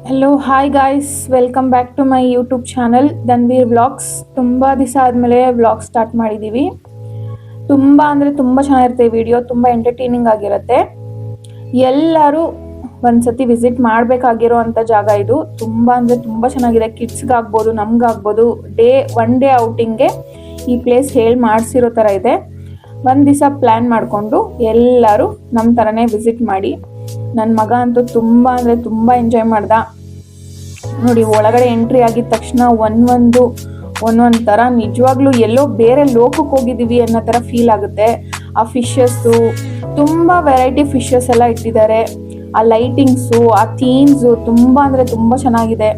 Hello hi guys, welcome back to my YouTube channel Dhanveer vlogs. ತುಂಬ ದಿವಸ ಆದಮೇಲೆ vlog start ಮಾಡಿದ್ದೀವಿ. ತುಂಬ ಅಂದರೆ ತುಂಬ ಚೆನ್ನಾಗಿರುತ್ತೆ ವಿಡಿಯೋ, ತುಂಬ ಎಂಟರ್ಟೈನಿಂಗ್ ಆಗಿರುತ್ತೆ. ಎಲ್ಲರೂ ಒಂದ್ಸತಿ ವಿಸಿಟ್ ಮಾಡಬೇಕಾಗಿರೋ ಅಂಥ ಜಾಗ ಇದು. ತುಂಬ ಅಂದರೆ ತುಂಬ ಚೆನ್ನಾಗಿದೆ. ಕಿಡ್ಸ್ಗಾಗ್ಬೋದು, ನಮ್ಗಾಗ್ಬೋದು, ಒನ್ ಡೇ ಔಟಿಂಗ್ಗೆ ಈ ಪ್ಲೇಸ್ ಹೇಳಿ ಮಾಡಿಸಿರೋ ಥರ ಇದೆ. ಒಂದು ದಿವಸ ಪ್ಲ್ಯಾನ್ ಮಾಡಿಕೊಂಡು ಎಲ್ಲರೂ ನಮ್ಮ ಥರನೇ ವಿಸಿಟ್ ಮಾಡಿ. ನನ್ನ ಮಗ ಅಂತೂ ತುಂಬ ಅಂದರೆ ತುಂಬ ಎಂಜಾಯ್ ಮಾಡ್ದ. ನೋಡಿ, ಒಳಗಡೆ ಎಂಟ್ರಿ ಆಗಿದ ತಕ್ಷಣ ಒಂದೊಂದು ಥರ ನಿಜವಾಗ್ಲೂ ಎಲ್ಲೋ ಬೇರೆ ಲೋಕಕ್ಕೆ ಹೋಗಿದ್ದೀವಿ ಅನ್ನೋ ಥರ ಫೀಲ್ ಆಗುತ್ತೆ. ಆ ಫಿಶಸ್ಸು, ತುಂಬ ವೆರೈಟಿ ಫಿಶಸ್ ಎಲ್ಲ ಇಟ್ಟಿದ್ದಾರೆ. ಆ ಲೈಟಿಂಗ್ಸು, ಆ ಥೀಮ್ಸು ತುಂಬ ಅಂದರೆ ತುಂಬ ಚೆನ್ನಾಗಿದೆ.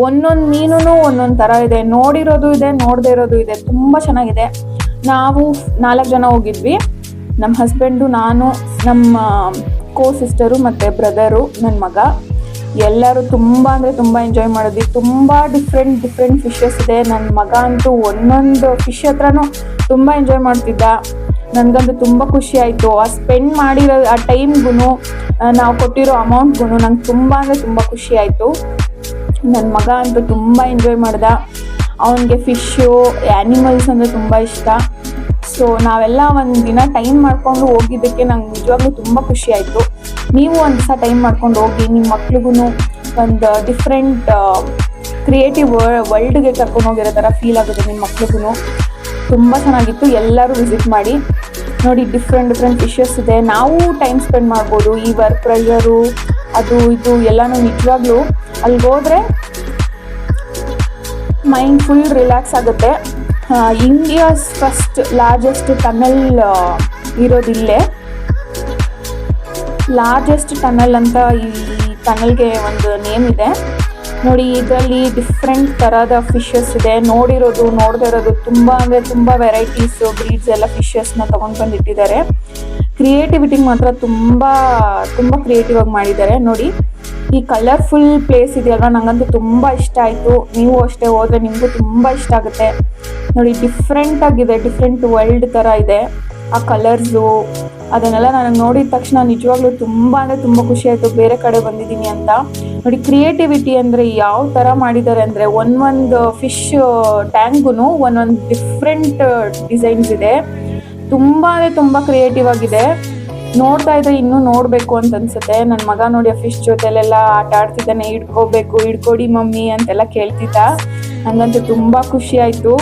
ಒಂದೊಂದು ಮೀನು ಒಂದೊಂದು ಥರ ಇದೆ. ನೋಡಿರೋದು ಇದೆ, ನೋಡದೇ ಇರೋದು ಇದೆ. ತುಂಬ ಚೆನ್ನಾಗಿದೆ. ನಾವು 4 ಜನ ಹೋಗಿದ್ವಿ. ನಮ್ಮ ಹಸ್ಬೆಂಡು, ನಾನು, ನಮ್ಮ ಸಿಸ್ಟರು ಮತ್ತು ಬ್ರದರು, ನನ್ನ ಮಗ. ಎಲ್ಲರೂ ತುಂಬ ಅಂದರೆ ತುಂಬ ಎಂಜಾಯ್ ಮಾಡಿದ್ವಿ. ತುಂಬ ಡಿಫ್ರೆಂಟ್ ಫಿಶಸ್ ಇದೆ. ನನ್ನ ಮಗ ಅಂತೂ ಒಂದೊಂದು ಫಿಶ್ ಹತ್ರನೂ ತುಂಬ ಎಂಜಾಯ್ ಮಾಡ್ತಿದ್ದ. ನನಗಂತೂ ತುಂಬ ಖುಷಿ ಆಯಿತು. ಆ ಸ್ಪೆಂಡ್ ಮಾಡಿರೋ ಆ ಟೈಮ್ಗೂ, ನಾವು ಕೊಟ್ಟಿರೋ ಅಮೌಂಟ್ಗೂ ನಂಗೆ ತುಂಬ ಅಂದರೆ ತುಂಬ ಖುಷಿ ಆಯಿತು. ನನ್ನ ಮಗ ಅಂತೂ ತುಂಬ ಎಂಜಾಯ್ ಮಾಡ್ದ. ಅವನಿಗೆ ಫಿಶ್ಶು, ಆ್ಯನಿಮಲ್ಸ್ ಅಂದರೆ ತುಂಬ ಇಷ್ಟ. ಸೊ ನಾವೆಲ್ಲ ಒಂದು ದಿನ ಟೈಮ್ ಮಾಡ್ಕೊಂಡು ಹೋಗಿದ್ದಕ್ಕೆ ನಂಗೆ ನಿಜವಾಗ್ಲೂ ತುಂಬ ಖುಷಿ ಆಯಿತು. ನೀವು ಒಂದು ದಿವಸ ಟೈಮ್ ಮಾಡ್ಕೊಂಡು ಹೋಗಿ, ನಿಮ್ಮ ಮಕ್ಳಿಗೂ ಒಂದು ಡಿಫ್ರೆಂಟ್ ಕ್ರಿಯೇಟಿವ್ ವರ್ಲ್ಡ್ಗೆ ಕರ್ಕೊಂಡು ಹೋಗಿರೋ ಥರ ಫೀಲ್ ಆಗುತ್ತೆ. ನಿಮ್ಮ ಮಕ್ಳಿಗೂ ತುಂಬ ಚೆನ್ನಾಗಿತ್ತು. ಎಲ್ಲರೂ ವಿಸಿಟ್ ಮಾಡಿ. ನೋಡಿ, ಡಿಫ್ರೆಂಟ್ ಫಿಶಸ್ ಇದೆ. ನಾವು ಟೈಮ್ ಸ್ಪೆಂಡ್ ಮಾಡ್ಬೋದು. ಈ ವರ್ಕ್ ಪ್ರೆಷರು ಅದು ಇದು ಎಲ್ಲನೂ ನಿಜವಾಗ್ಲೂ ಅಲ್ಲಿಗೆ ಹೋದರೆ ಮೈಂಡ್ ಫುಲ್ ರಿಲ್ಯಾಕ್ಸ್ ಆಗುತ್ತೆ. ಇಂಡಿಯಾಸ್ ಫಸ್ಟ್ ಲಾರ್ಜೆಸ್ಟ್ ಟನಲ್ ಇರೋದಿಲ್ಲೇ. ಲಾರ್ಜೆಸ್ಟ್ ಟನಲ್ ಅಂತ ಈ ಟನಲ್ಗೆ ಒಂದು ನೇಮ್ ಇದೆ. ನೋಡಿ, ಇದರಲ್ಲಿ ಡಿಫ್ರೆಂಟ್ ಥರದ ಫಿಶಸ್ ಇದೆ. ನೋಡಿರೋದು, ನೋಡದೇ ಇರೋದು ತುಂಬ ಅಂದರೆ ತುಂಬ ವೆರೈಟೀಸು, ಬ್ರೀಡ್ಸ್ ಎಲ್ಲ ಫಿಶಸ್ನ ತೊಗೊಂಡು ಬಂದಿಟ್ಟಿದ್ದಾರೆ. ಕ್ರಿಯೇಟಿವಿಟಿಗೆ ಮಾತ್ರ ತುಂಬ ಕ್ರಿಯೇಟಿವ್ ಆಗಿ ಮಾಡಿದ್ದಾರೆ. ನೋಡಿ, ಈ ಕಲರ್ಫುಲ್ ಪ್ಲೇಸ್ ಇದೆಯಲ್ವ, ನನಗಂತೂ ತುಂಬ ಇಷ್ಟ ಆಯಿತು. ನೀವು ಅಷ್ಟೇ ಹೋದರೆ ನಿಮಗೂ ತುಂಬ ಇಷ್ಟ ಆಗುತ್ತೆ. ನೋಡಿ, ಡಿಫ್ರೆಂಟ್ ಆಗಿದೆ. ಡಿಫ್ರೆಂಟ್ ವರ್ಲ್ಡ್ ಥರ ಇದೆ. ಆ ಕಲರ್ಸು ಅದನ್ನೆಲ್ಲ ನನಗೆ ನೋಡಿದ ತಕ್ಷಣ ನಿಜವಾಗ್ಲೂ ತುಂಬ ಅಂದರೆ ತುಂಬ ಖುಷಿ ಆಯಿತು. ಬೇರೆ ಕಡೆ ಬಂದಿದ್ದೀನಿ ಅಂತ. ನೋಡಿ, ಕ್ರಿಯೇಟಿವಿಟಿ ಅಂದರೆ ಯಾವ ಥರ ಮಾಡಿದ್ದಾರೆ ಅಂದರೆ, ಒಂದೊಂದು ಫಿಶ್ ಟ್ಯಾಂಕ್ಗೂ ಒಂದೊಂದು ಡಿಫ್ರೆಂಟ್ ಡಿಸೈನ್ಸ್ ಇದೆ. ತುಂಬ ಅಂದರೆ ತುಂಬ ಕ್ರಿಯೇಟಿವ್ ಆಗಿದೆ. ನೋಡ್ತಾ ಇದ್ರೆ ಇನ್ನೂ ನೋಡಬೇಕು ಅಂತ ಅನ್ಸುತ್ತೆ. ನನ್ನ ಮಗ ನೋಡಿ, ಆ ಫಿಶ್ ಜೊತೆಲೆಲ್ಲ ಆಟ ಆಡ್ತಿದ್ದಾನೆ. ಹಿಡ್ಕೊಡಿ ಮಮ್ಮಿ ಅಂತೆಲ್ಲ ಕೇಳ್ತಿದ್ದ. ನನಗಂತೂ ತುಂಬ ಖುಷಿ ಆಯಿತು.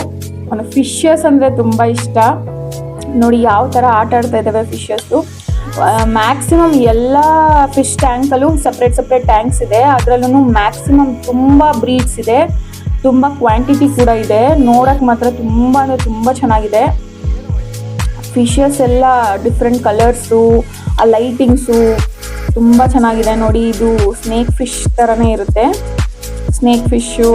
ಅವನು ಫಿಶಸ್ ಅಂದರೆ ತುಂಬ ಇಷ್ಟ. ನೋಡಿ, ಯಾವ ಥರ ಆಟ ಆಡ್ತಾ ಇದ್ದಾವೆ ಫಿಶಸ್ಸು. ಮ್ಯಾಕ್ಸಿಮಮ್ ಎಲ್ಲ ಫಿಶ್ ಟ್ಯಾಂಕಲ್ಲೂ ಸಪ್ರೇಟ್ ಟ್ಯಾಂಕ್ಸ್ ಇದೆ. ಅದರಲ್ಲೂ ಮ್ಯಾಕ್ಸಿಮಮ್ ತುಂಬ ಬ್ರೀಡ್ಸ್ ಇದೆ. ತುಂಬ ಕ್ವಾಂಟಿಟಿ ಕೂಡ ಇದೆ. ನೋಡೋಕ್ಕೆ ಮಾತ್ರ ತುಂಬ ಅಂದರೆ ತುಂಬ ಚೆನ್ನಾಗಿದೆ. ಫಿಶಸ್ ಎಲ್ಲ ಡಿಫ್ರೆಂಟ್ ಕಲರ್ಸು, ಆ ಲೈಟಿಂಗ್ಸು ತುಂಬ ಚೆನ್ನಾಗಿದೆ. ನೋಡಿ, ಇದು ಸ್ನೇಕ್ ಫಿಶ್ ಥರನೇ ಇರುತ್ತೆ. ಸ್ನೇಕ್ ಫಿಶ್ಶು,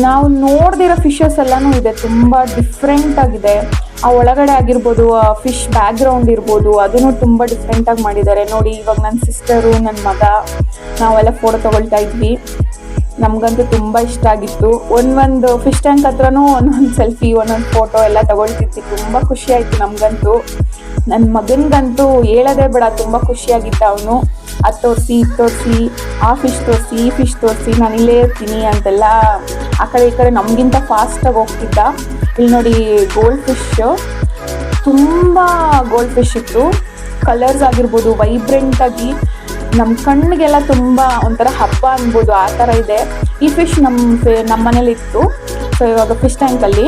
ನಾವು ನೋಡ್ದಿರೋ ಫಿಶಸ್ ಎಲ್ಲನೂ ಇದೆ. ತುಂಬ ಡಿಫ್ರೆಂಟ್ ಆಗಿದೆ. ಆ ಒಳಗಡೆ ಆಗಿರ್ಬೋದು, ಆ ಫಿಶ್ ಬ್ಯಾಕ್ಗ್ರೌಂಡ್ ಇರ್ಬೋದು, ಅದನ್ನು ತುಂಬ ಡಿಫ್ರೆಂಟಾಗಿ ಮಾಡಿದ್ದಾರೆ. ನೋಡಿ, ಇವಾಗ ನನ್ನ ಸಿಸ್ಟರು, ನನ್ನ ಮಗ, ನಾವೆಲ್ಲ ಫೋಟೋ ತೊಗೊಳ್ತಾ ಇದ್ವಿ. ನಮಗಂತೂ ತುಂಬ ಇಷ್ಟ ಆಗಿತ್ತು. ಒಂದೊಂದು ಫಿಶ್ ಟ್ಯಾಂಕ್ ಹತ್ರನೂ ಒಂದೊಂದು ಸೆಲ್ಫಿ, ಒಂದೊಂದು ಫೋಟೋ ಎಲ್ಲ ತೊಗೊಳ್ತಿದ್ವಿ. ತುಂಬ ಖುಷಿ ಆಯಿತು ನಮಗಂತೂ. ನನ್ನ ಮಗನಿಗಂತೂ ಹೇಳೋದೇ ಬೇಡ, ತುಂಬ ಖುಷಿಯಾಗಿದ್ದ ಅವನು. ಅದು ತೋರಿಸಿ, ಇದು ತೋರಿಸಿ, ಆ ಫಿಶ್ ತೋರಿಸಿ, ಈ ಫಿಶ್ ತೋರಿಸಿ, ನಾನು ಇಲ್ಲೇ ಇರ್ತೀನಿ ಅಂತೆಲ್ಲ ಆ ಕಡೆ ಈ ಕಡೆ ನಮಗಿಂತ ಫಾಸ್ಟಾಗಿ ಹೋಗ್ತಿದ್ದ. ಇಲ್ಲಿ ನೋಡಿ, ಗೋಲ್ಡ್ ಫಿಶ್ಶು, ತುಂಬ ಗೋಲ್ಡ್ ಫಿಶ್ ಇತ್ತು. ಕಲರ್ಸ್ ಆಗಿರ್ಬೋದು, ವೈಬ್ರೆಂಟಾಗಿ ನಮ್ಮ ಕಣ್ಣಿಗೆಲ್ಲ ತುಂಬ ಒಂಥರ ಹಬ್ಬ ಅನ್ಬೋದು, ಆ ಥರ ಇದೆ. ಈ ಫಿಶ್ ನಮ್ಮ ಮನೇಲಿ ಇತ್ತು. ಸೊ ಇವಾಗ ಫಿಶ್ ಟ್ಯಾಂಕಲ್ಲಿ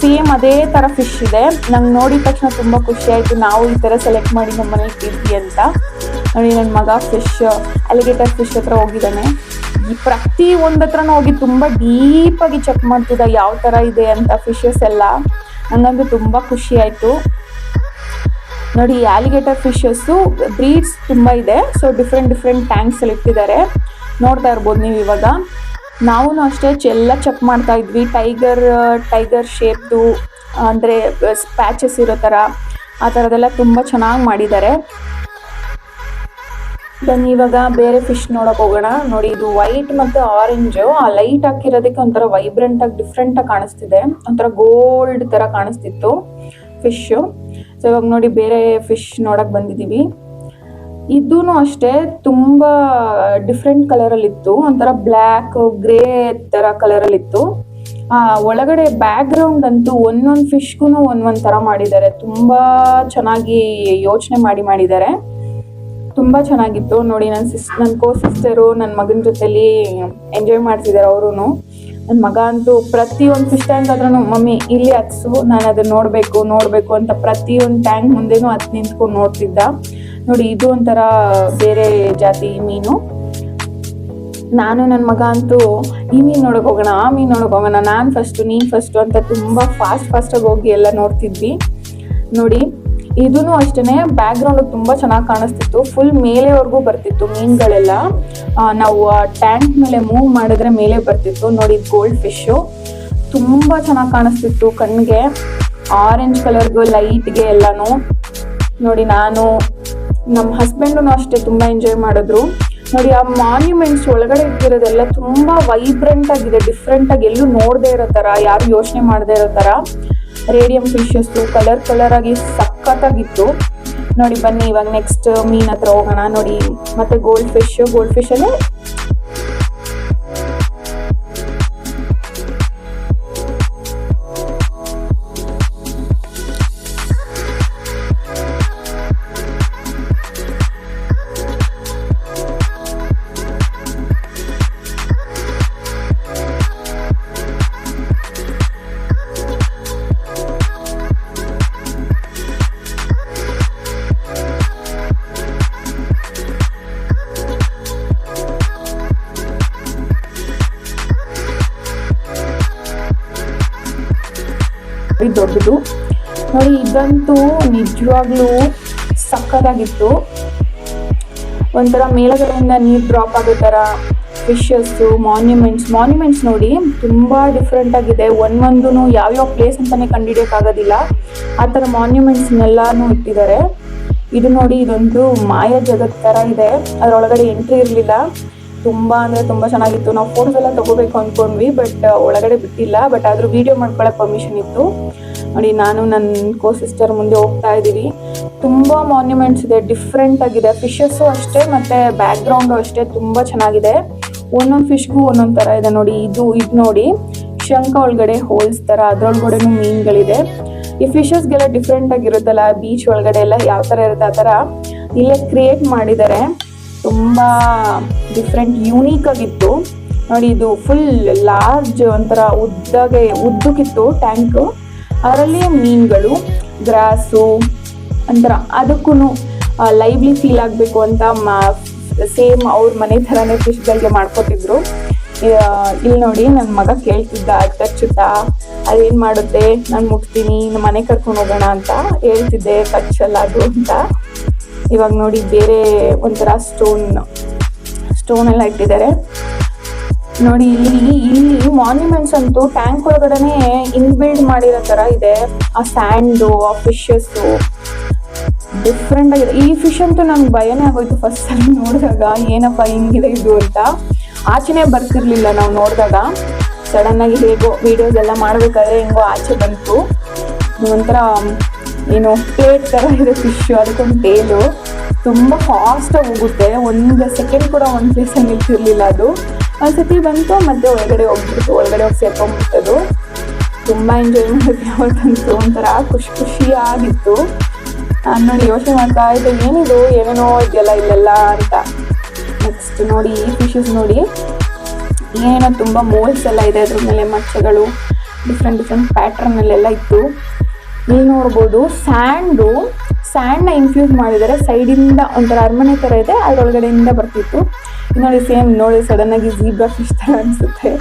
ಸೇಮ್ ಅದೇ ಥರ ಫಿಶ್ ಇದೆ. ನಂಗೆ ನೋಡಿದ ತಕ್ಷಣ ತುಂಬ ಖುಷಿ ಆಯಿತು. ನಾವು ಈ ಥರ ಸೆಲೆಕ್ಟ್ ಮಾಡಿ ನಮ್ಮ ಮನೇಲಿ ಇದ್ವಿ ಅಂತ. ನೋಡಿ, ನನ್ನ ಮಗ ಅಲಿಗೇಟರ್ ಫಿಶ್ ಹತ್ರ ಹೋಗಿದ್ದಾನೆ. ಈ ಪ್ರತಿ ಒಂದು ಹತ್ರನೂ ಹೋಗಿ ತುಂಬ ಡೀಪಾಗಿ ಚೆಕ್ ಮಾಡ್ತಿದ್ದ ಯಾವ ಥರ ಇದೆ ಅಂತ ಫಿಶಸ್ ಎಲ್ಲ. ನನಗಂತೂ ತುಂಬ ಖುಷಿ ಆಯಿತು. ನೋಡಿ, ಆಲಿಗೇಟರ್ ಫಿಶಸ್ಸು ಬ್ರೀಡ್ಸ್ ತುಂಬ ಇದೆ. ಸೊ ಡಿಫ್ರೆಂಟ್ ಟ್ಯಾಂಕ್ಸಲ್ಲಿ ಇಟ್ಟಿದ್ದಾರೆ. ನೋಡ್ತಾ ಇರ್ಬೋದು ನೀವು. ಇವಾಗ ನಾವು ಅಷ್ಟೇ ಎಲ್ಲ ಚೆಕ್ ಮಾಡ್ತಾ ಇದ್ವಿ. ಟೈಗರ್ ಶೇಪ್ದು ಅಂದರೆ ಪ್ಯಾಚಸ್ ಇರೋ ಥರ, ಆ ಥರದ್ದೆಲ್ಲ ತುಂಬ ಚೆನ್ನಾಗಿ ಮಾಡಿದ್ದಾರೆ. ಬನ್ನಿ ಇವಾಗ ಬೇರೆ ಫಿಶ್ ನೋಡೋಕೆ ಹೋಗೋಣ. ನೋಡಿ, ಇದು ವೈಟ್ ಮತ್ತು ಆರೆಂಜು, ಆ ಲೈಟ್ ಹಾಕಿರೋದಕ್ಕೆ ಒಂಥರ ವೈಬ್ರೆಂಟಾಗಿ ಡಿಫ್ರೆಂಟಾಗಿ ಕಾಣಿಸ್ತಿದೆ. ಒಂಥರ ಗೋಲ್ಡ್ ಥರ ಕಾಣಿಸ್ತಿತ್ತು ಫಿಶ್ಶು. ಸೊ ಇವಾಗ ನೋಡಿ, ಬೇರೆ ಫಿಶ್ ನೋಡೋಕೆ ಬಂದಿದ್ದೀವಿ. ಇದೂ ಅಷ್ಟೇ ತುಂಬ ಡಿಫ್ರೆಂಟ್ ಕಲರಲ್ಲಿತ್ತು, ಒಂಥರ ಬ್ಲ್ಯಾಕ್ ಗ್ರೇ ಥರ ಕಲರಲ್ಲಿತ್ತು. ಒಳಗಡೆ ಬ್ಯಾಕ್ ಗ್ರೌಂಡ್ ಅಂತೂ ಒಂದೊಂದು ಫಿಶ್ಗೂ ಒಂದೊಂದು ಥರ ಮಾಡಿದ್ದಾರೆ. ತುಂಬ ಚೆನ್ನಾಗಿ ಯೋಚನೆ ಮಾಡಿದ್ದಾರೆ. ತುಂಬ ಚೆನ್ನಾಗಿತ್ತು ನೋಡಿ. ನನ್ನ ಕೋ ಸಿಸ್ಟರು ನನ್ನ ಮಗನ ಜೊತೆಲಿ ಎಂಜಾಯ್ ಮಾಡ್ತಿದ್ದಾರೆ ಅವರು. ನನ್ನ ಮಗ ಅಂತೂ ಪ್ರತಿಯೊಂದು ಫಿಶ್ ಟ್ಯಾಂಕ್ ಆದ್ರೂ ಮಮ್ಮಿ ಇಲ್ಲಿ ಹತ್ಸು, ನಾನು ಅದನ್ನ ನೋಡಬೇಕು ಅಂತ ಪ್ರತಿಯೊಂದು ಟ್ಯಾಂಕ್ ಮುಂದೆನೂ ಹತ್ತು ನಿಂತ್ಕೊಂಡು ನೋಡ್ತಿದ್ದ ನೋಡಿ. ಇದು ಒಂಥರ ಬೇರೆ ಜಾತಿ ಮೀನು. ನಾನು ನನ್ನ ಮಗ ಅಂತೂ ಈ ಮೀನು ನೋಡೋಕೆ ಹೋಗೋಣ, ಆ ಮೀನು ನೋಡೋಕೆ ಹೋಗೋಣ, ನಾನು ಫಸ್ಟು ನೀನು ಫಸ್ಟು ಅಂತ ತುಂಬ ಫಾಸ್ಟಾಗಿ ಹೋಗಿ ಎಲ್ಲ ನೋಡ್ತಿದ್ವಿ ನೋಡಿ. ಇದೂ ಅಷ್ಟೇ ಬ್ಯಾಕ್ ಗ್ರೌಂಡ್ ತುಂಬ ಚೆನ್ನಾಗಿ ಕಾಣಿಸ್ತಿತ್ತು. ಫುಲ್ ಮೇಲೆವರೆಗೂ ಬರ್ತಿತ್ತು ಮೀನುಗಳೆಲ್ಲ. ನಾವು ಟ್ಯಾಂಕ್ ಮೇಲೆ ಮೂವ್ ಮಾಡಿದ್ರೆ ಮೇಲೆ ಬರ್ತಿತ್ತು ನೋಡಿ. ಗೋಲ್ಡ್ ಫಿಶ್ಶು ತುಂಬ ಚೆನ್ನಾಗಿ ಕಾಣಿಸ್ತಿತ್ತು ಕಣ್ಣಿಗೆ, ಆರೆಂಜ್ ಕಲರ್ಗೂ ಲೈಟ್ಗೆ ಎಲ್ಲನೂ ನೋಡಿ. ನಾನು ನಮ್ಮ ಹಸ್ಬೆಂಡು ಅಷ್ಟೇ ತುಂಬ ಎಂಜಾಯ್ ಮಾಡಿದ್ರು ನೋಡಿ. ಆ ಮಾನ್ಯುಮೆಂಟ್ಸ್ ಒಳಗಡೆ ಇಟ್ಟಿರೋದೆಲ್ಲ ತುಂಬ ವೈಬ್ರೆಂಟ್ ಆಗಿದೆ, ಡಿಫ್ರೆಂಟ್ ಆಗಿ ಎಲ್ಲೂ ನೋಡದೇ ಇರೋ ಥರ, ಯಾರು ಯೋಚನೆ ಮಾಡದೇ ಇರೋ ಥರ ರೇಡಿಯಂ ಫಿಶಸ್ಸು ಕಲರ್ ಆಗಿ ಸಖತ್ತಾಗಿತ್ತು ನೋಡಿ. ಬನ್ನಿ ಇವಾಗ ನೆಕ್ಸ್ಟ್ ಮೀನ್ ಹತ್ರ ಹೋಗೋಣ ನೋಡಿ. ಮತ್ತೆ ಗೋಲ್ಡ್ ಫಿಶಲ್ಲೇ ದೊಡ್ಡದು ನೋಡಿ. ಇದಂತೂ ನಿಜವಾಗ್ಲೂ ಸಕ್ಕತ್ತಾಗಿತ್ತು. ಒಂಥರ ಮೇಲಗಡೆಯಿಂದ ನೀರು ಡ್ರಾಪ್ ಆಗೋ ಥರ ಫಿಶಸ್ಸು, ಮಾನ್ಯುಮೆಂಟ್ಸ್ ನೋಡಿ ತುಂಬ ಡಿಫ್ರೆಂಟ್ ಆಗಿದೆ. ಒಂದೊಂದು ಯಾವ್ಯಾವ ಪ್ಲೇಸ್ ಅಂತಲೇ ಕಂಡುಹಿಡಿಯೋಕ್ಕಾಗೋದಿಲ್ಲ, ಆ ಥರ ಮಾನ್ಯುಮೆಂಟ್ಸ್ನೆಲ್ಲನೂ ಇಟ್ಟಿದ್ದಾರೆ. ಇದು ನೋಡಿ, ಇದೊಂದು ಮಾಯ ಜಗತ್ ಥರ ಇದೆ, ಅದರೊಳಗಡೆ ಎಂಟ್ರಿ ಇರಲಿಲ್ಲ. ತುಂಬ ಅಂದರೆ ತುಂಬ ಚೆನ್ನಾಗಿತ್ತು. ನಾವು ಫೋಟೋಸ್ ಎಲ್ಲ ತೊಗೋಬೇಕು ಅಂದ್ಕೊಂಡ್ವಿ, ಬಟ್ ಒಳಗಡೆ ಬಿಟ್ಟಿಲ್ಲ. ಬಟ್ ಆದರೂ ವೀಡಿಯೋ ಮಾಡ್ಕೊಳ್ಳೋಕೆ ಪರ್ಮಿಷನ್ ಇತ್ತು ನೋಡಿ. ನಾನು ನನ್ನ ಕೋ ಸಿಸ್ಟರ್ ಮುಂದೆ ಹೋಗ್ತಾ ಇದ್ದೀವಿ. ತುಂಬ ಮಾನ್ಯುಮೆಂಟ್ಸ್ ಇದೆ, ಡಿಫ್ರೆಂಟ್ ಆಗಿದೆ. ಫಿಶಸ್ಸು ಅಷ್ಟೇ ಮತ್ತು ಬ್ಯಾಕ್ ಗ್ರೌಂಡು ಅಷ್ಟೇ ತುಂಬ ಚೆನ್ನಾಗಿದೆ. ಒಂದೊಂದು ಫಿಶ್ಗೂ ಒಂದೊಂದು ಥರ ಇದೆ ನೋಡಿ. ಇದು ನೋಡಿ ಶಂಖ ಒಳಗಡೆ ಹೋಲ್ಸ್ ಥರ, ಅದರೊಳಗಡೆನೂ ಮೀನುಗಳಿದೆ. ಈ ಫಿಶಸ್ಗೆಲ್ಲ ಡಿಫ್ರೆಂಟ್ ಆಗಿರುತ್ತಲ್ಲ, ಬೀಚ್ ಒಳಗಡೆ ಎಲ್ಲ ಯಾವ ಥರ ಇರುತ್ತೆ ಆ ಥರ ಇಲ್ಲೇ ಕ್ರಿಯೇಟ್ ಮಾಡಿದ್ದಾರೆ. ತುಂಬ ಡಿಫ್ರೆಂಟ್ ಯೂನೀಕ್ ಆಗಿತ್ತು ನೋಡಿ. ಇದು ಫುಲ್ ಲಾರ್ಜ್ ಒಂಥರ ಉದ್ದಕ್ಕಿತ್ತು ಟ್ಯಾಂಕು. ಅದರಲ್ಲಿ ಮೀನುಗಳು, ಗ್ರಾಸು ಒಂಥರ ಅದಕ್ಕೂ ಲೈವ್ಲಿ ಫೀಲ್ ಆಗಬೇಕು ಅಂತ ಸೇಮ್ ಅವ್ರ ಮನೆ ಥರನೇ ಫಿಶ್ಗಳಿಗೆ ಮಾಡ್ಕೊಟ್ಟಿದ್ರು. ಇಲ್ಲಿ ನೋಡಿ ನನ್ನ ಮಗ ಕೇಳ್ತಿದ್ದ, ಕಚ್ಚುತ್ತಾ, ಅದೇನು ಮಾಡುತ್ತೆ, ನಾನು ಮುಟ್ತೀನಿ, ನಮ್ಮ ಮನೆ ಕರ್ಕೊಂಡು ಹೋಗೋಣ ಅಂತ ಹೇಳ್ತಿದ್ದೆ, ಕಚ್ಚಲ್ಲ ಅದು ಅಂತ. ಇವಾಗ ನೋಡಿ ಬೇರೆ ಒಂಥರ ಸ್ಟೋನ್ ಎಲ್ಲ ಇಟ್ಟಿದ್ದಾರೆ ನೋಡಿ. ಇಲ್ಲಿ ಮಾನ್ಯುಮೆಂಟ್ಸ್ ಅಂತೂ ಟ್ಯಾಂಕ್ ಒಳಗಡೆನೆ ಇನ್ಬಿಲ್ಡ್ ಮಾಡಿರೋ ಥರ ಇದೆ. ಆ ಸ್ಯಾಂಡು, ಆ ಫಿಶಸ್ಸು ಡಿಫ್ರೆಂಟ್ ಆಗಿದೆ. ಈ ಫಿಶ್ ಅಂತೂ ನಂಗೆ ಭಯನೇ ಆಗೋಯ್ತು ಫಸ್ಟ್ ಸಲ ನೋಡಿದಾಗ, ಏನಪ್ಪ ಹಿಂಗಿದೆ ಇದು ಅಂತ. ಆಚೆನೇ ಬರ್ತಿರ್ಲಿಲ್ಲ ನಾವು ನೋಡಿದಾಗ. ಸಡನ್ನಾಗಿ ಹೇಗೋ ವೀಡಿಯೋಸ್ ಎಲ್ಲ ಮಾಡಬೇಕಾದ್ರೆ ಹೆಂಗೋ ಆಚೆ ಬಂತು. ಒಂಥರ ಏನು ಪ್ಲೇಟ್ ಥರ ಇದೆ ಫಿಶ್ಶು, ಅದಕ್ಕೊಂದು ಟೇಲು. ತುಂಬ ಫಾಸ್ಟಾಗಿ ಹೋಗುತ್ತೆ, ಒಂದು ಸೆಕೆಂಡ್ ಕೂಡ ಒಂದು ಪ್ಲೇಸಲ್ಲಿ ನಿಲ್ತಿರ್ಲಿಲ್ಲ ಅದು. ಒಂದ್ಸತಿ ಬಂತು ಮತ್ತೆ ಒಳಗಡೆ ಹೋಗ್ಬಿಡ್ತು, ಒಳಗಡೆ ಹೋಗಿ ಸೇರ್ಕೊಂಡ್ಬಿಡ್ತದು. ತುಂಬ ಎಂಜಾಯ್ ಮಾಡಿದ್ವಿ ಅವತ್ತಂತೂ, ಒಂಥರ ಖುಷಿಯಾಗಿತ್ತು. ನಾನು ನೋಡಿ ಯೋಚನೆ ಮಾಡ್ತಾ ಇದ್ದೆ, ಏನಿದು ಏನೇನೋ ಇದೆಯಲ್ಲ ಇಲ್ಲೆಲ್ಲ ಅಂತ. ನೆಕ್ಸ್ಟ್ ನೋಡಿ ಈ ಫಿಶಸ್ ನೋಡಿ, ಏನೇನೋ ತುಂಬ ಮೋಲ್ಸ್ ಎಲ್ಲ ಇದೆ, ಅದ್ರ ಮೇಲೆ ಮಚ್ಚಗಳು ಡಿಫ್ರೆಂಟ್ ಪ್ಯಾಟ್ರನ್ನಲ್ಲೆಲ್ಲ ಇತ್ತು. ಇಲ್ಲಿ ನೋಡ್ಬೋದು ಸ್ಯಾಂಡ್ನ ಇನ್ಫ್ಯೂಸ್ ಮಾಡಿದ್ದಾರೆ. ಸೈಡಿಂದ ಒಂಥರ ಅರಮನೆ ಥರ ಇದೆ, ಅದರೊಳಗಡೆಯಿಂದ ಬರ್ತಿತ್ತು. ನೋಡಿ ಸೇಮ್ ನೋಡಿ ಸಡನ್ನಾಗಿ ಝೀಬ್ರಾ ಫಿಶ್ ಥರ ಅನಿಸುತ್ತೆ,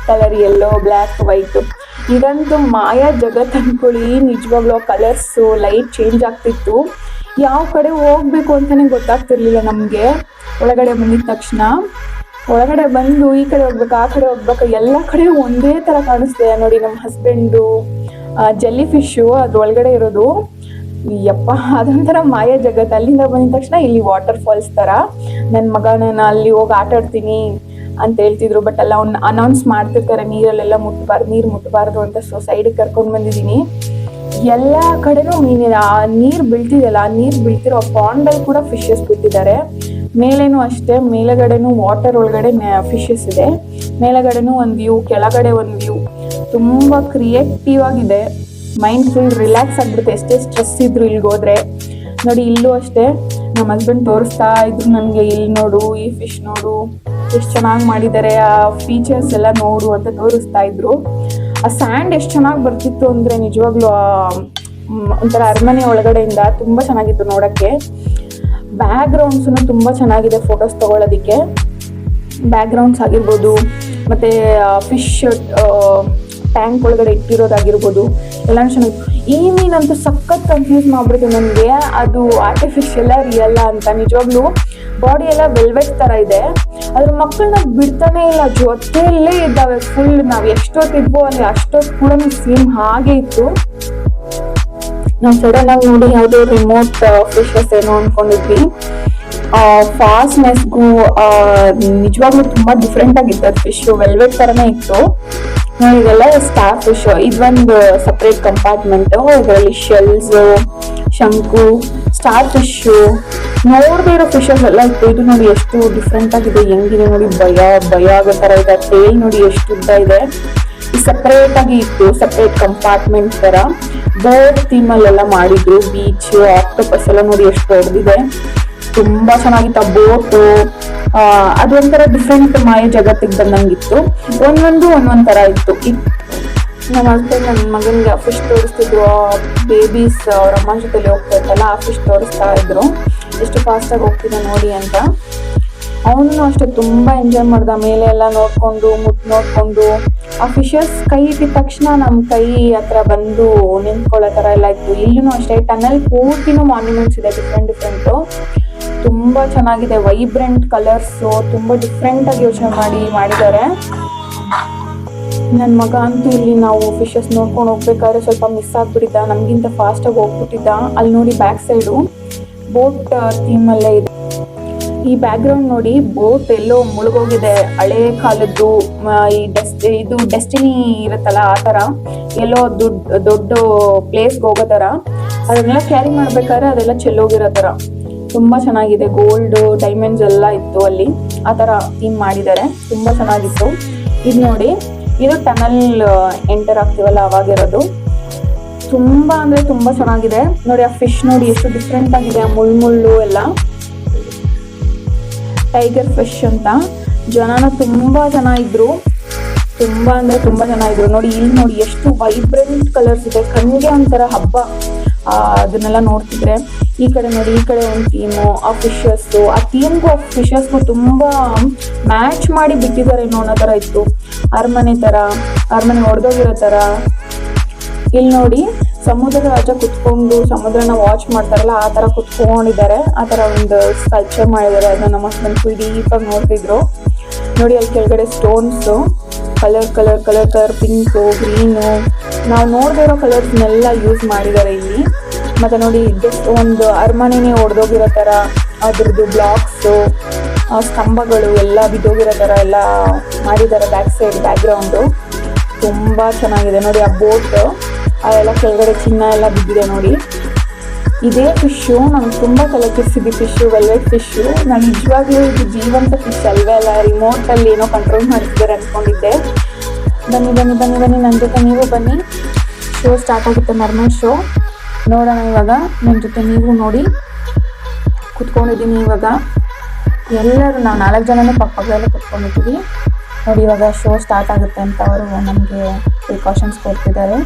ಕಲರ್ ಯೆಲ್ಲೋ, ಬ್ಲ್ಯಾಕ್, ವೈಟು. ಇದಂತೂ ಮಾಯಾ ಜಗತ್ ಅಂದ್ಕೊಳ್ಳಿ. ನಿಜವಾಗ್ಲೂ ಕಲರ್ಸು, ಲೈಟ್ ಚೇಂಜ್ ಆಗ್ತಿತ್ತು. ಯಾವ ಕಡೆ ಹೋಗಬೇಕು ಅಂತಲೇ ಗೊತ್ತಾಗ್ತಿರ್ಲಿಲ್ಲ ನಮಗೆ. ಒಳಗಡೆ ಬಂದಿದ ತಕ್ಷಣ ಒಳಗಡೆ ಬಂದು ಈ ಕಡೆ ಹೋಗ್ಬೇಕು, ಆ ಕಡೆ ಹೋಗ್ಬೇಕು, ಎಲ್ಲ ಕಡೆ ಒಂದೇ ಥರ ಕಾಣಿಸ್ತಿದೆ ನೋಡಿ. ನಮ್ಮ ಹಸ್ಬೆಂಡು ಜೆಲ್ಲಿ ಫಿಶ್ಶು ಅದ್ರೊಳಗಡೆ ಇರೋದು, ಯಪ್ಪ ಅದೊಂಥರ ಮಾಯ ಜಗತ್ತು. ಅಲ್ಲಿಂದ ಬಂದಿದ ತಕ್ಷಣ ಇಲ್ಲಿ ವಾಟರ್ ಫಾಲ್ಸ್ ಥರ. ನನ್ನ ಮಗ ನಾನು ಅಲ್ಲಿ ಹೋಗಿ ಆಟ ಆಡ್ತೀನಿ ಅಂತ ಹೇಳ್ತಿದ್ರು, ಬಟ್ ಎಲ್ಲ ಅವ್ನು ಅನೌನ್ಸ್ ಮಾಡ್ತಿರ್ತಾರೆ ನೀರಲ್ಲೆಲ್ಲ ನೀರು ಮುಟ್ಟಬಾರ್ದು ಅಂತ. ಸೊ ಸೈಡಿಗೆ ಕರ್ಕೊಂಡು ಬಂದಿದ್ದೀನಿ. ಎಲ್ಲ ಕಡೆನೂ ಮೀನಿದೆ. ಆ ನೀರು ಬೀಳ್ತಿದೆಯಲ್ಲ, ಆ ನೀರು ಬೀಳ್ತಿರೋ ಪಾಂಡಲ್ಲಿ ಕೂಡ ಫಿಶಸ್ ಬಿಟ್ಟಿದ್ದಾರೆ. ಮೇಲೇನು ಅಷ್ಟೇ, ಮೇಲೆಗಡೆನೂ ವಾಟರ್ ಒಳಗಡೆ ಫಿಶಸ್ ಇದೆ. ಮೇಲೆಗಡೆನೂ ಒಂದು ವ್ಯೂ, ಕೆಳಗಡೆ ಒಂದು ವ್ಯೂ. ತುಂಬ ಕ್ರಿಯೇಟಿವ್ ಆಗಿದೆ. ಮೈಂಡ್ ಫುಲ್ ರಿಲ್ಯಾಕ್ಸ್ ಆಗಿಬಿಡುತ್ತೆ ಎಷ್ಟೇ ಸ್ಟ್ರೆಸ್ ಇದ್ರು ಇಲ್ಲಿಗೆ ಹೋದ್ರೆ. ನೋಡಿ ಇಲ್ಲೂ ಅಷ್ಟೇ, ನಮ್ಮ ಹಸ್ಬೆಂಡ್ ತೋರಿಸ್ತಾ ಇದ್ರು ನನಗೆ, ಇಲ್ಲಿ ನೋಡು, ಈ ಫಿಶ್ ನೋಡು ಎಷ್ಟು ಚೆನ್ನಾಗಿ ಮಾಡಿದ್ದಾರೆ, ಆ ಫೀಚರ್ಸ್ ಎಲ್ಲ ನೋಡು ಅಂತ ತೋರಿಸ್ತಾ ಇದ್ರು. ಆ ಸ್ಯಾಂಡ್ ಎಷ್ಟು ಚೆನ್ನಾಗಿ ಬರ್ತಿತ್ತು ಅಂದರೆ ನಿಜವಾಗ್ಲೂ ಒಂಥರ ಅರಮನೆ ಒಳಗಡೆಯಿಂದ ತುಂಬ ಚೆನ್ನಾಗಿತ್ತು ನೋಡೋಕ್ಕೆ. ಬ್ಯಾಕ್ ಗ್ರೌಂಡ್ಸೂ ತುಂಬ ಚೆನ್ನಾಗಿದೆ ಫೋಟೋಸ್ ತೊಗೊಳೋದಕ್ಕೆ. ಬ್ಯಾಕ್ ಗ್ರೌಂಡ್ಸ್ ಆಗಿರ್ಬೋದು, ಮತ್ತು ಫಿಶ್ ಟ್ಯಾಂಕ್ ಒಳಗಡೆ ಇಟ್ಟಿರೋದಾಗಿರ್ಬೋದು ಎಲ್ಲನೂ ಚೆನ್ನಾಗಿ. ಈ ಮೀನಂತೂ ಸಖತ್ ಕನ್ಫ್ಯೂಸ್ ಮಾಡ್ಬಿಡ್ತು ನನಗೆ, ಅದು ಆರ್ಟಿಫಿಷಿಯಲ್ಲ ರಿಯಲ್ಲ ಅಂತ. ನಿಜವಾಗ್ಲೂ ಬಾಡಿ ಎಲ್ಲ ವೆಲ್ವೆಟ್ ಥರ ಇದೆ, ಅದ್ರ ಮಕ್ಕಳನ್ನ ಬಿಡ್ತಾನೆ ಇಲ್ಲ, ಜೊತೆಯಲ್ಲೇ ಇದ್ದಾವೆ ಫುಲ್. ನಾವು ಎಷ್ಟೊತ್ತಿದ್ವೋ ಅಲ್ಲಿ ಅಷ್ಟೊತ್ತು ಕೂಡ ಸೇಮ್ ಹಾಗೆ ಇತ್ತು. ನಾವು ಸಡನ್ ಆಗಿ ನೋಡಿ ಯಾವುದೋ ರಿಮೋಟ್ ಫಿಶಸ್ ಏನೋ ಅನ್ಕೊಂಡಿದ್ವಿ. ಫಾಸ್ಟ್ನೆಸ್ಗೂ ನಿಜವಾಗ್ಲೂ ತುಂಬಾ ಡಿಫ್ರೆಂಟ್ ಆಗಿತ್ತು ಅದು ಫಿಶ್, ವೆಲ್ವೆಟ್ ಥರನೇ ಇತ್ತು. ಇದೆಲ್ಲ ಸ್ಟಾರ್ ಫಿಶ್, ಇದೊಂದು ಸಪ್ರೇಟ್ ಕಂಪಾರ್ಟ್ಮೆಂಟ್. ಇದರಲ್ಲಿ ಶೆಲ್ಸ್, ಶಂಕು, ಸ್ಟಾರ್ ಫಿಶ್, ನೋಡದೇ ಇರೋ ಫಿಶಸ್ ಎಲ್ಲ ಇತ್ತು. ಇದು ನೋಡಿ ಎಷ್ಟು ಡಿಫ್ರೆಂಟ್ ಆಗಿದೆ, ಹೆಂಗಿದೆ ನೋಡಿ, ಭಯ ಆಗೋ ಥರ ಇದೆ. ಟೇಲ್ ನೋಡಿ ಎಷ್ಟು ಉದ್ದ ಇದೆ. ಸಪ್ರೇಟ್ ಆಗಿ ಇತ್ತು, ಸಪ್ರೇಟ್ ಕಂಪಾರ್ಟ್ಮೆಂಟ್ ತರ. ಬೋಟ್ ಥೀಮಲ್ಲೆಲ್ಲ ಮಾಡಿದ್ರು. ಬೀಚ್, ಆಕ್ಟೋಪಸ್ ಎಲ್ಲ ನೋಡಿ ಎಷ್ಟು ದೊಡ್ಡದಿದೆ, ತುಂಬಾ ಚೆನ್ನಾಗಿತ್ತು. ಆ ಬೋಟು ಅದೊಂಥರ ಡಿಫ್ರೆಂಟ್ ಮಾಯ ಜಗತ್ತಿಗೆ ಬಂದಂಗಿತ್ತು. ಒಂದೊಂದ್ ತರ ಇತ್ತು. ನಮ್ಮ ಹಸ್ಬೆಂಡ್ ನನ್ನ ಮಗನಿಗೆ ಫಿಶ್ ತೋರಿಸ್ತಿದ್ರು. ಬೇಬೀಸ್ ಅವ್ರ ಅಮ್ಮನ ಜೊತೆಲಿ ಹೋಗ್ತಾ ಇತ್ತಲ್ಲ, ಆ ಫಿಶ್ ತೋರಿಸ್ತಾ ಇದ್ರು, ಎಷ್ಟು ಫಾಸ್ಟಾಗಿ ಹೋಗ್ತಿದೆ ನೋಡಿ ಅಂತ. ಅವನು ಅಷ್ಟೇ ತುಂಬಾ ಎಂಜಾಯ್ ಮಾಡ್ದ. ಮೇಲೆ ಎಲ್ಲ ನೋಡ್ಕೊಂಡು ನೋಡ್ಕೊಂಡು ಆ ಫಿಶಸ್ ಕೈ ಇಟ್ಟಿದ ತಕ್ಷಣ ನಮ್ಮ ಕೈ ಹತ್ರ ಬಂದು ನಿಂತ್ಕೊಳ್ಳೋ ತರ ಎಲ್ಲ ಇತ್ತು. ಇಲ್ಲೂ ಅಷ್ಟೇ ಟನಲ್ ಪೂರ್ತಿನೂ ಮಾನ್ಯುಮೆಂಟ್ಸ್ ಇದೆ, ಡಿಫ್ರೆಂಟು. ತುಂಬಾ ಚೆನ್ನಾಗಿದೆ, ವೈಬ್ರೆಂಟ್ ಕಲರ್ಸ್, ತುಂಬಾ ಡಿಫ್ರೆಂಟ್ ಆಗಿ ಯೋಚನೆ ಮಾಡಿದ್ದಾರೆ. ನನ್ನ ಮಗ ಅಂತೂ ಇಲ್ಲಿ ನಾವು ಫಿಶಸ್ ನೋಡ್ಕೊಂಡು ಹೋಗ್ಬೇಕಾದ್ರೆ ಸ್ವಲ್ಪ ಮಿಸ್ ಆಗ್ಬಿಟ್ಟಿದ್ದ, ನಮ್ಗಿಂತ ಫಾಸ್ಟಾಗಿ ಹೋಗ್ಬಿಟ್ಟಿದ್ದ. ಅಲ್ಲಿ ನೋಡಿ ಬ್ಯಾಕ್ ಸೈಡು ಬೋಟ್ ಥೀಮಲ್ಲೇ ಇದೆ. ಈ ಬ್ಯಾಕ್ ಗ್ರೌಂಡ್ ನೋಡಿ, ಬೋಟ್ ಎಲ್ಲೋ ಮುಳುಗೋಗಿದೆ, ಹಳೆ ಕಾಲದ್ದು. ಇದು ಡೆಸ್ಟಿನಿ ಇರುತ್ತಲ್ಲ ಆ ಥರ, ಎಲ್ಲೋ ದೊಡ್ಡ ಪ್ಲೇಸ್ಗೆ ಹೋಗೋ ಥರ. ಅದನ್ನೆಲ್ಲ ಕ್ಯಾರಿ ಮಾಡ್ಬೇಕಾದ್ರೆ ಅದೆಲ್ಲ ಚೆಲ್ಲೋಗಿರೋ ಥರ. ತುಂಬ ಚೆನ್ನಾಗಿದೆ, ಗೋಲ್ಡ್ ಡೈಮಂಡ್ಸ್ ಎಲ್ಲ ಇತ್ತು ಅಲ್ಲಿ, ಆ ಥರ ಥೀಮ್ ಮಾಡಿದ್ದಾರೆ. ತುಂಬ ಚೆನ್ನಾಗಿತ್ತು. ಇದು ನೋಡಿ, ಇದು ಟನಲ್ ಎಂಟರ್ ಆಗ್ತೀವಲ್ಲ ಅವಾಗಿರೋದು. ತುಂಬ ಅಂದರೆ ತುಂಬ ಚೆನ್ನಾಗಿದೆ ನೋಡಿ. ಆ ಫಿಶ್ ನೋಡಿ ಎಷ್ಟು ಡಿಫ್ರೆಂಟ್ ಆಗಿದೆ, ಆ ಮುಳ್ಳು ಎಲ್ಲ. ಟೈಗರ್ ಫಿಶ್ ಅಂತ. ಜನನ ತುಂಬಾ ಜನ ಇದ್ರು, ತುಂಬಾ ಅಂದ್ರೆ ತುಂಬಾ ಜನ ಇದ್ರು ನೋಡಿ. ಇಲ್ಲಿ ನೋಡಿ ಎಷ್ಟು ವೈಬ್ರೆಂಟ್ ಕಲರ್ಸ್ ಇದೆ, ಕಣ್ಣಿಗೆ ಒಂಥರ ಹಬ್ಬ ಅದನ್ನೆಲ್ಲ ನೋಡ್ತಿದ್ರೆ. ಈ ಕಡೆ ನೋಡಿ, ಈ ಕಡೆ ಒಂದು ಟೀಮು, ಆ ಫಿಶಸ್, ಆ ಟೀಮ್ಗೂ ಆ ಫಿಶಸ್ಗೂ ತುಂಬಾ ಮ್ಯಾಚ್ ಮಾಡಿ ಬಿಟ್ಟಿದ್ದಾರೆ ಅನ್ನೋ ತರ ಇತ್ತು. ಅರಮನೆ ಹೊಡೆದೋಗಿರೋ ತರ. ಇಲ್ಲಿ ನೋಡಿ, ಸಮುದ್ರ ರಾಜ ಕುತ್ಕೊಂಡು ಸಮುದ್ರನ ವಾಚ್ ಮಾಡ್ತಾರಲ್ಲ ಆ ತರ ಕುತ್ಕೊಂಡಿದ್ದಾರೆ. ಆ ತರ ಒಂದು ಸ್ಕಲ್ಪ್ಚರ್ ಮಾಡಿದ್ದಾರೆ. ಅದನ್ನ ನಮ್ಮ ಹಸ್ಬೆಂಡ್ ಡೀಪಾಗಿ ನೋಡ್ತಿದ್ರು ನೋಡಿ. ಅಲ್ಲಿ ಕೆಳಗಡೆ ಸ್ಟೋನ್ಸ್, ಕಲರ್ ಪಿಂಕು, ಗ್ರೀನು, ನಾವು ನೋಡದೇ ಇರೋ ಕಲರ್ಸ್ನೆಲ್ಲ ಯೂಸ್ ಮಾಡಿದ್ದಾರೆ ಇಲ್ಲಿ. ಮತ್ತೆ ನೋಡಿ, ಜಸ್ಟ್ ಒಂದು ಅರಮನೆನೇ ಹೊಡೆದೋಗಿರೋ ತರ ಅದ್ರದ್ದು ಬ್ಲಾಕ್ಸು, ಸ್ತಂಭಗಳು ಎಲ್ಲ ಬಿದ್ದೋಗಿರೋ ತರ ಎಲ್ಲ ಮಾಡಿದ್ದಾರೆ. ಬ್ಯಾಕ್ ಸೈಡ್ ಬ್ಯಾಕ್ ಗ್ರೌಂಡು ತುಂಬಾ ಚೆನ್ನಾಗಿದೆ ನೋಡಿ. ಆ ಬೋಟ್ ಅದೆಲ್ಲ ಕೆಳಗಡೆ ಚಿನ್ನ ಎಲ್ಲ ಬಿದ್ದಿದೆ ನೋಡಿ. ಇದೇ ಫಿಶ್ಶು ನಂಗೆ ತುಂಬ ಕಲಕಿಸಿದ್ದು, ಫಿಶ್ಶು ವೆಲ್ವೆಟ್ ಫಿಶ್ಶು. ನಾನು ನಿಜವಾಗ್ಲೂ ಇದು ಜೀವಂತ ಫಿಶ್ ಅಲ್ವೇ ಅಲ್ಲ, ರಿಮೋಟಲ್ಲಿ ಏನೋ ಕಂಟ್ರೋಲ್ ಮಾಡ್ತಿದ್ದಾರೆ ಅಂದ್ಕೊಂಡಿದ್ದೆ. ಬನ್ನಿ ನನ್ನ ಜೊತೆ ನೀವು ಬನ್ನಿ. ಶೋ ಸ್ಟಾರ್ಟ್ ಆಗುತ್ತೆ, ಮರ್ಮರ್ ಶೋ ನೋಡೋಣ. ಇವಾಗ ನನ್ನ ಜೊತೆ ನೀವು ನೋಡಿ. ಕುತ್ಕೊಂಡಿದ್ದೀನಿ ಇವಾಗ. ಎಲ್ಲರೂ ನಾವು 4 ಜನನೂ ಪಕ್ಕದಲ್ಲೇ ಕುತ್ಕೊಂಡಿದ್ದೀವಿ ನೋಡಿ. ಇವಾಗ ಶೋ ಸ್ಟಾರ್ಟ್ ಆಗುತ್ತೆ ಅಂತ ಅವರು ನಮಗೆ ಪ್ರಿಕಾಷನ್ಸ್ ಕೊಡ್ತಿದ್ದಾರೆ.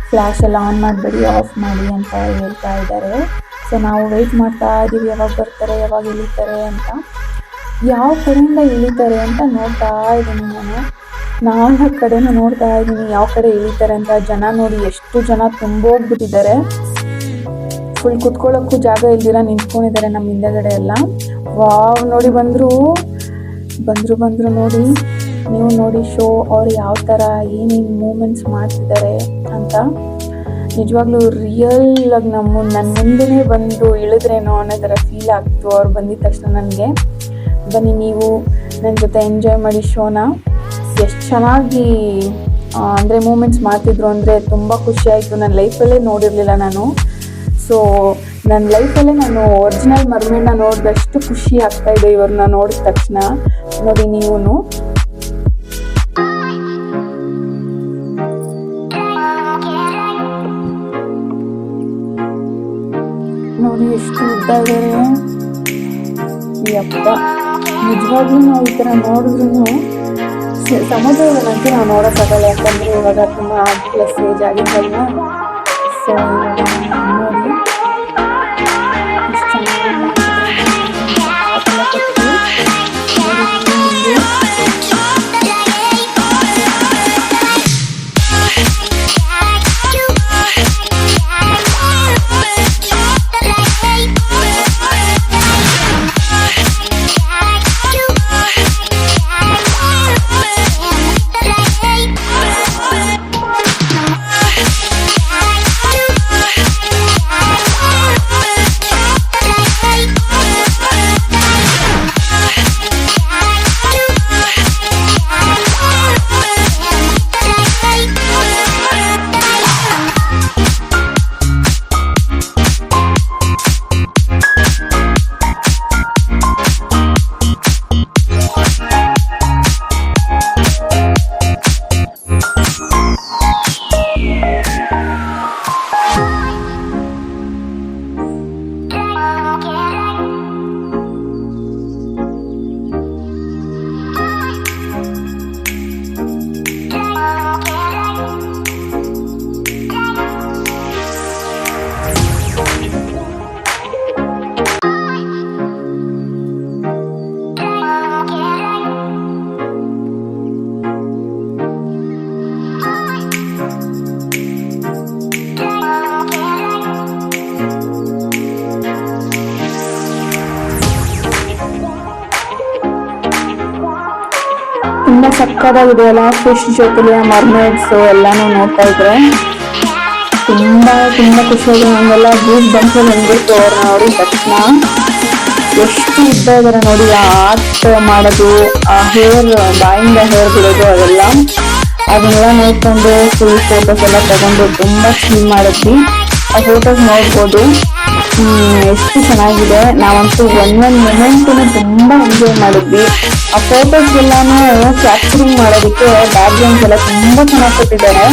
ಫ್ಲ್ಯಾಶ್ ಎಲ್ಲ ಆನ್ ಮಾಡಬೇಡಿ, ಆಫ್ ಮಾಡಿ ಅಂತ ಹೇಳ್ತಾ ಇದ್ದಾರೆ. ಸೊ ನಾವು ವೆಯ್ಟ್ ಮಾಡ್ತಾ ಇದ್ದೀವಿ, ಯಾವಾಗ ಬರ್ತಾರೆ, ಯಾವಾಗ ಇಳಿತಾರೆ ಅಂತ. ಯಾವ ಕಡೆಯಿಂದ ಇಳಿತಾರೆ ಅಂತ ನೋಡ್ತಾ ಇದ್ದೀನಿ ನಾನು. 4 ಕಡೆನೂ ನೋಡ್ತಾ ಇದ್ದೀನಿ ಯಾವ ಕಡೆ ಇಳಿತಾರೆ ಅಂತ. ಜನ ನೋಡಿ, ಎಷ್ಟು ಜನ ತುಂಬೋಗ್ಬಿಟ್ಟಿದ್ದಾರೆ. ಫುಲ್ ಕುತ್ಕೊಳ್ಳೋಕ್ಕೂ ಜಾಗ ಇಲ್ದಿರ ನಿಂತ್ಕೊಂಡಿದ್ದಾರೆ ನಮ್ಮ ಹಿಂದೆಗಡೆ ಎಲ್ಲ. ವಾವ್ ನೋಡಿ, ಬಂದರು ನೋಡಿ. ನೀವು ನೋಡಿ ಶೋ ಅವ್ರು ಯಾವ ಥರ ಏನೇನು ಮೂಮೆಂಟ್ಸ್ ಮಾಡ್ತಿದ್ದಾರೆ ಅಂತ. ನಿಜವಾಗ್ಲೂ ರಿಯಲ್ ಆಗಿ ನನ್ನ ಮುಂದೆನೇ ಬಂದು ಇಳಿದ್ರೇನೋ ಅನ್ನೋ ಥರ ಫೀಲ್ ಆಗ್ತು ಅವ್ರು ಬಂದಿದ ತಕ್ಷಣ ನನಗೆ. ಬನ್ನಿ ನೀವು ನನ್ನ ಜೊತೆ ಎಂಜಾಯ್ ಮಾಡಿ ಶೋನ. ಎಷ್ಟು ಚೆನ್ನಾಗಿ ಅಂದರೆ ಮೂಮೆಂಟ್ಸ್ ಮಾಡ್ತಿದ್ರು ಅಂದರೆ ತುಂಬ ಖುಷಿ ಆಯಿತು. ನನ್ನ ಲೈಫಲ್ಲೇ ನೋಡಿರಲಿಲ್ಲ ನಾನು. ಸೊ ನನ್ನ ಲೈಫಲ್ಲೇ ನಾನು ಒರಿಜಿನಲ್ ಮರ್ಮೇಡ್ನ ನೋಡಿದಷ್ಟು ಖುಷಿ ಆಗ್ತಾಯಿದೆ ಇವ್ರನ್ನ ನೋಡಿದ ತಕ್ಷಣ. ನೋಡಿ ನೀವು ನೋಡಿ ಎಷ್ಟು ಉದ್ದ ಇದ್ದಾರೆ. ಯಪ್ಪ, ನಿಜವಾಗ್ಲೂ ನಾವು ಈ ಥರ ನೋಡಿದ್ರು ಸಮುದ್ರದಲ್ಲಂತೂ ನಾವು ನೋಡೋಕ್ಕಾಗಲ್ಲ, ಯಾಕಂದರೆ ಇವಾಗ ತುಂಬ ಪ್ಲಸ್ ಏಜ್ ಆಗಿದ್ದಲ್ಲ. ಸೊ ನೋಡಿ ಎಷ್ಟು ಚೆನ್ನಾಗಿ ತುಂಬ ಸಕ್ಕತ್ತಾಗಿದೆ ಅಲ್ಲ. ಫಿಶ್ ಜೊತೆಲಿ ಮರ್ಮೇಡ್ಸ್ ಎಲ್ಲಾನು ನೋಡ್ತಾ ಇದ್ರೆ ತುಂಬಾ ಖುಷಿಯಾಗಿ ನಮಗೆಲ್ಲ ಗೂಸ್ ಬಂಸಲ್ಲಿ ಬಂದ್ಬಿಟ್ಟು ಅವ್ರನ್ನ ನೋಡಿದ ತಕ್ಷಣ. ಎಷ್ಟು ಉದ್ದ ಇದಾರೆ ನೋಡಿ. ಆರ್ಟ್ ಮಾಡೋದು, ಆ ಹೇರ್ ಬಾಯಿಂದ ಹೇರ್ ಬಿಡೋದು ಅದನ್ನೆಲ್ಲ ನೋಡ್ಕೊಂಡು ಫುಲ್ ಫೋಟೋಸ್ ಎಲ್ಲ ತಗೊಂಡು ತುಂಬಾ ಚಿಲ್ ಮಾಡಿದ್ವಿ. ಆ ಫೋಟೋಸ್ ನೋಡ್ಬೋದು ಎಷ್ಟು ಚೆನ್ನಾಗಿದೆ. ನಾವಂತೂ ಒಂದೊಂದು ಮೊಮೆಂಟನ್ನು ತುಂಬಾ ಎಂಜಾಯ್ ಮಾಡಿದ್ವಿ. ಆ ಫೋಟೋಸ್ ಎಲ್ಲಾನು ಕ್ಯಾಪ್ಚರಿಂಗ್ ಮಾಡೋದಕ್ಕೆ ಬ್ಯಾಕ್ ಗ್ರೌಂಡ್ಸ್ ಎಲ್ಲ ತುಂಬಾ ಚೆನ್ನಾಗಿ ಕೊಟ್ಟಿದ್ದಾರೆ,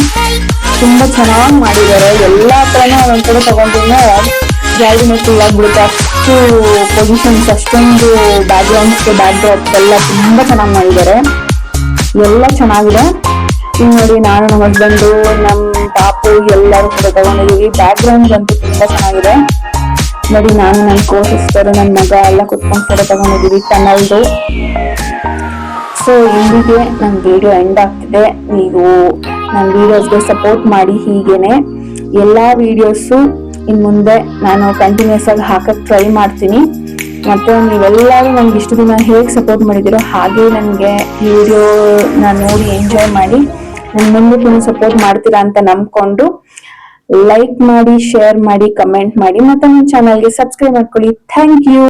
ತುಂಬಾ ಚೆನ್ನಾಗಿ ಮಾಡಿದ್ದಾರೆ. ಎಲ್ಲಾ ತರನೂ ಒಂದ್ ಕಡೆ ತಗೊಂಡ್ರು ಗ್ಯಾಲರಿನ ಫುಲ್ ಆಗ್ಬಿಡುತ್ತೆ. ಅಷ್ಟು ಪೊಸಿಷನ್ಸ್, ಅಷ್ಟೊಂದು ಬ್ಯಾಕ್ ಡ್ರಾಪ್ಸ್ ಎಲ್ಲ ತುಂಬಾ ಚೆನ್ನಾಗಿ ಮಾಡಿದ್ದಾರೆ. ಎಲ್ಲ ಚೆನ್ನಾಗಿದೆ. ಈಗ ನೋಡಿ, ನಾನು ನಮ್ಮ ಹಸ್ಬೆಂಡು, ನಮ್ಮ ಪಾಪು ಎಲ್ಲರೂ ಕೂಡ ತಗೊಂಡಿದೀವಿ. ಬ್ಯಾಕ್ ಗ್ರೌಂಡ್ ಅಂತೂ ತುಂಬಾ ಚೆನ್ನಾಗಿದೆ. ನೋಡಿ, ನಾನು ನನ್ನ ಕೋ ಸಿಸ್ಟರ್, ನನ್ನ ಮಗ ಎಲ್ಲ ಕುತ್ಕೊಂಡು ಫೋಟೋ ತಗೊಂಡಿದೀವಿ ಟನಲ್ದು. ಸೊ ಇಲ್ಲಿಗೆ ನನ್ನ ವಿಡಿಯೋ ಎಂಡ್ ಆಗ್ತಿದೆ. ನೀವು ನನ್ನ ವಿಡಿಯೋಸ್ಗೆ ಸಪೋರ್ಟ್ ಮಾಡಿ. ಹೀಗೇನೆ ಎಲ್ಲಾ ವಿಡಿಯೋಸು ಇನ್ನು ಮುಂದೆ ನಾನು ಕಂಟಿನ್ಯೂಸ್ ಆಗಿ ಹಾಕಕ್ಕೆ ಟ್ರೈ ಮಾಡ್ತೀನಿ. ಮತ್ತೆ ನೀವೆಲ್ಲರೂ ನನಗೆ ಇಷ್ಟು ದಿನ ಹೇಗೆ ಸಪೋರ್ಟ್ ಮಾಡಿದ್ದೀರೋ ಹಾಗೆ ನನಗೆ ಈ ವಿಡಿಯೋನ ನೋಡಿ ಎಂಜಾಯ್ ಮಾಡಿ ನನ್ನ ಮುಂದೆ ಸಪೋರ್ಟ್ ಮಾಡ್ತೀರಾ ಅಂತ ನಂಬ್ಕೊಂಡು ಲೈಕ್ ಮಾಡಿ, ಶೇರ್ ಮಾಡಿ, ಕಮೆಂಟ್ ಮಾಡಿ, ಮತ್ತೆ ನನ್ನ ಚಾನಲ್ಗೆ ಸಬ್ಸ್ಕ್ರೈಬ್ ಮಾಡ್ಕೊಳ್ಳಿ. Thank you.